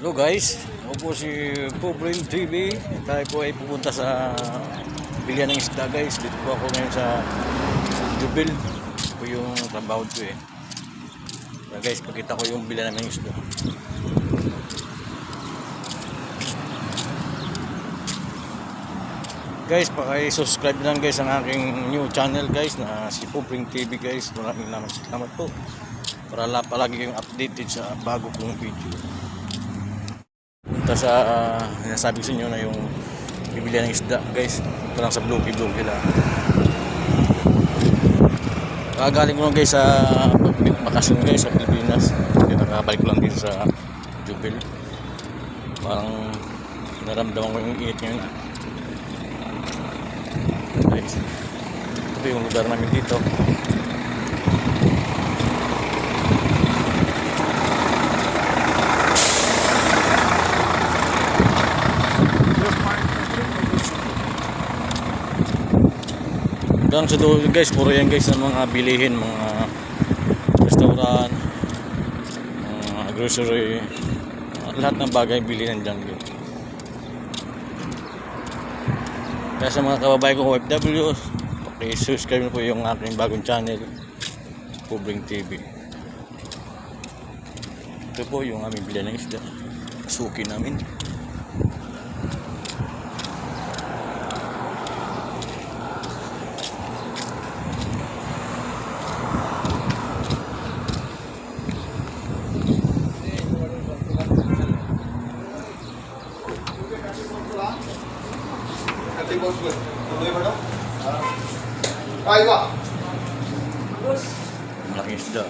Hello guys, ako po si Poblin TV. Tayo po ay pupunta sa bilihan ng isda guys. Dito po ako ngayon sa Jubil. Ito po yung trabaho ko eh. Kaya guys, pakita ko yung bilihan ng isda. Guys, paki-subscribe lang guys ang aking new channel guys na si Poblin TV guys. Maraming salamat po. Para palagi kayong updated sa bago kong video. Punta sa sinasabi sa inyo na yung bibili ng isda guys. Ito lang sa Blogi lang. Kagaling ko lang guys sa bakasyon guys sa Pilipinas. Kaya nakabalik ko lang dito sa Jubil. Parang naramdaman ko yung init ngayon. Guys, ito yung lugar namin dito. Hanggang sa dulo guys, puro yan guys ng mga bilihin, mga restaurant, mga grocery, lahat ng bagay bilihin dyan guys. Kaya sa mga kababayan ko OFW, paki-subscribe na po yung aking bagong channel, Poblin TV. Ito po yung aming bilihan ng isda, suki namin. Malaking isda.